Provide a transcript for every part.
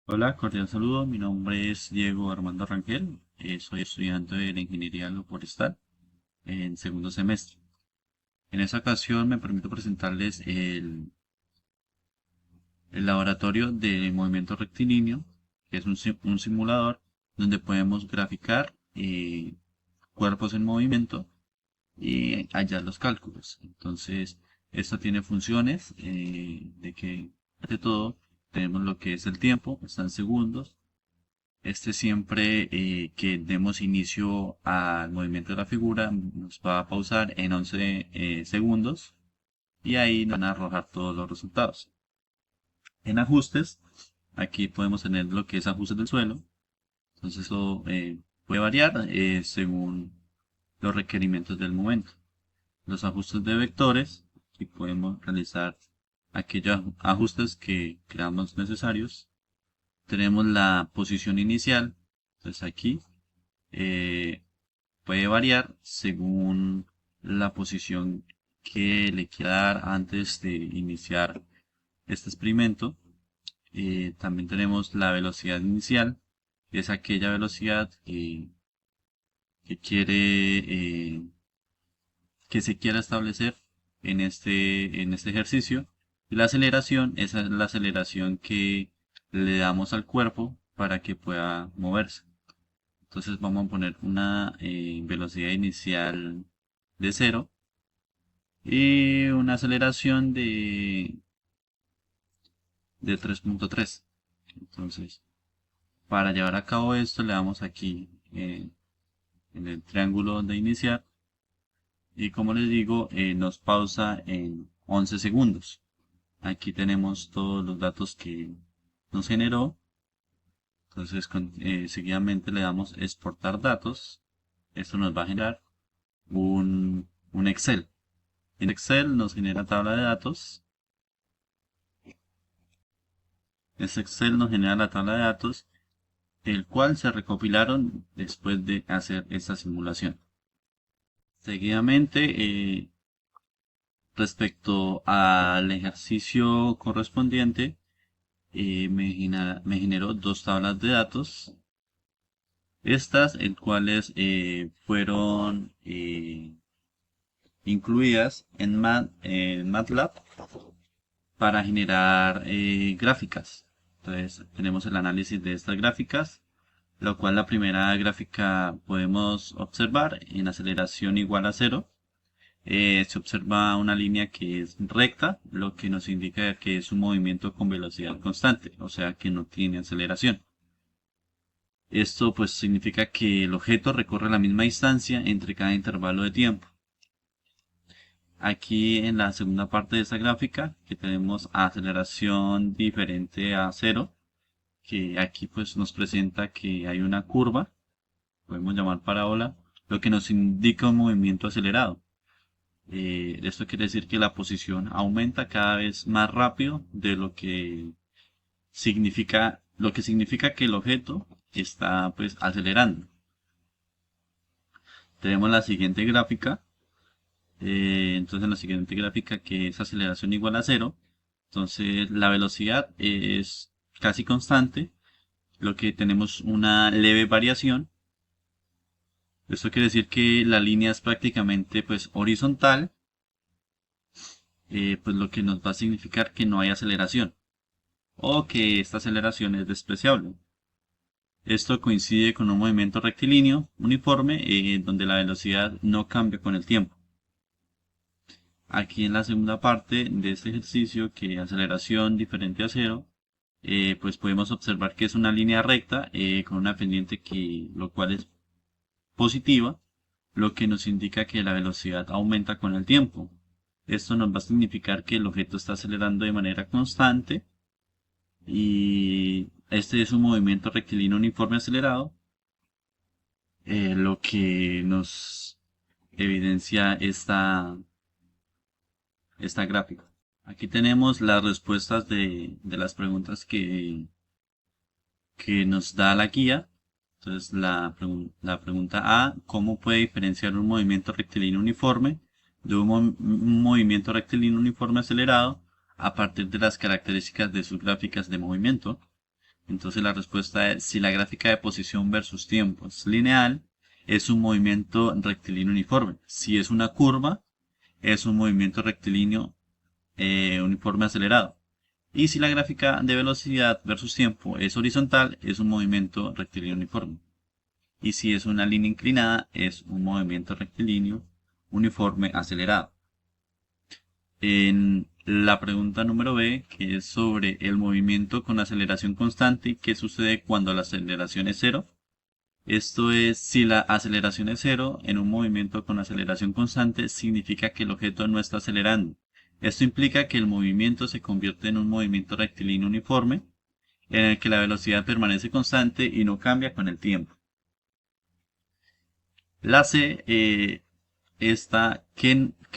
Hola, cordial saludo. Mi nombre es Diego Armando Rangel. Soy estudiante de la Ingeniería Agroforestal en segundo semestre. En esta ocasión me permito presentarles el laboratorio de movimiento rectilíneo, que es un simulador donde podemos graficar cuerpos en movimiento y hallar los cálculos. Entonces, esto tiene funciones de que, ante todo, tenemos lo que es el tiempo, están segundos. Siempre que demos inicio al movimiento de la figura nos va a pausar en 11 segundos y ahí nos van a arrojar todos los resultados. En ajustes, aquí podemos tener lo que es ajustes del suelo. Entonces eso puede variar según los requerimientos del momento. Los ajustes de vectores, aquí podemos realizar aquellos ajustes que creamos necesarios. Tenemos la posición inicial. Entonces aquí eh, puede variar según la posición que le quiera dar antes de iniciar este experimento. También tenemos la velocidad inicial, que es aquella velocidad que que se quiera establecer en este ejercicio. Y la aceleración, esa es la aceleración que le damos al cuerpo para que pueda moverse. Entonces vamos a poner una velocidad inicial de cero y una aceleración de 3.3. Entonces, para llevar a cabo esto, le damos aquí en el triángulo de iniciar y como les digo, nos pausa en 11 segundos. Aquí tenemos todos los datos que nos generó. Entonces, seguidamente le damos exportar datos. Esto nos va a generar un Excel. En Excel nos genera tabla de datos. Este Excel nos genera la tabla de datos, el cual se recopilaron después de hacer esta simulación. Seguidamente, respecto al ejercicio correspondiente, me generó dos tablas de datos. Estas, el cuales fueron incluidas en MATLAB para generar gráficas. Entonces tenemos el análisis de estas gráficas, lo cual la primera gráfica podemos observar en aceleración igual a cero. Se observa una línea que es recta, lo que nos indica que es un movimiento con velocidad constante, o sea que no tiene aceleración. Esto pues significa que el objeto recorre la misma distancia entre cada intervalo de tiempo. Aquí en la segunda parte de esta gráfica, que tenemos aceleración diferente a cero, que aquí pues nos presenta que hay una curva, podemos llamar parábola, lo que nos indica un movimiento acelerado. Esto quiere decir que la posición aumenta cada vez más rápido de lo que significa que el objeto está pues acelerando. Tenemos la siguiente gráfica. Entonces en la siguiente gráfica que es aceleración igual a cero. Entonces la velocidad es casi constante, lo que tenemos una leve variación. Esto quiere decir que la línea es prácticamente pues horizontal, pues lo que nos va a significar que no hay aceleración o que esta aceleración es despreciable. Esto coincide con un movimiento rectilíneo uniforme donde la velocidad no cambia con el tiempo. Aquí en la segunda parte de este ejercicio, que aceleración diferente a cero, pues podemos observar que es una línea recta con una pendiente lo cual es positiva, lo que nos indica que la velocidad aumenta con el tiempo. Esto nos va a significar que el objeto está acelerando de manera constante y este es un movimiento rectilíneo uniforme acelerado, lo que nos evidencia esta gráfica. Aquí tenemos las respuestas de las preguntas que nos da la guía. Entonces, la pregunta A, ¿cómo puede diferenciar un movimiento rectilíneo uniforme de un movimiento rectilíneo uniforme acelerado a partir de las características de sus gráficas de movimiento? Entonces la respuesta es, si la gráfica de posición versus tiempo es lineal, es un movimiento rectilíneo uniforme. Si es una curva, es un movimiento rectilíneo uniforme acelerado. Y si la gráfica de velocidad versus tiempo es horizontal, es un movimiento rectilíneo uniforme. Y si es una línea inclinada, es un movimiento rectilíneo uniforme acelerado. En la pregunta número B, que es sobre el movimiento con aceleración constante, ¿qué sucede cuando la aceleración es cero? Esto es, si la aceleración es cero en un movimiento con aceleración constante, significa que el objeto no está acelerando. Esto implica que el movimiento se convierte en un movimiento rectilíneo uniforme, en el que la velocidad permanece constante y no cambia con el tiempo. La C, ¿qué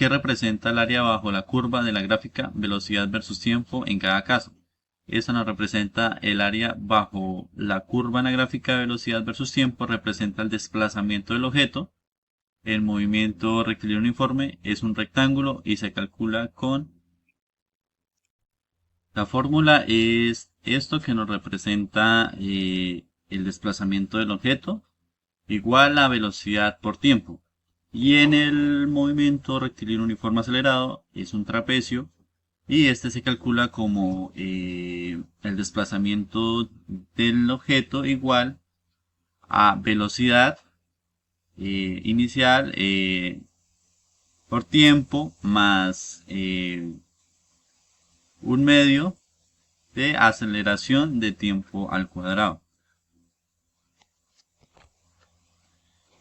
representa el área bajo la curva de la gráfica velocidad versus tiempo en cada caso? Esta nos representa el área bajo la curva en la gráfica de velocidad versus tiempo, representa el desplazamiento del objeto. El movimiento rectilíneo uniforme es un rectángulo y se calcula con la fórmula es esto que nos representa el desplazamiento del objeto igual a velocidad por tiempo. Y en el movimiento rectilíneo uniforme acelerado es un trapecio y este se calcula como el desplazamiento del objeto igual a velocidad inicial por tiempo más un medio de aceleración de tiempo al cuadrado.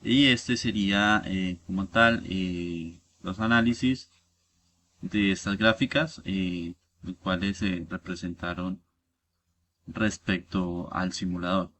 Y este sería como tal los análisis de estas gráficas, los cuales se representaron respecto al simulador.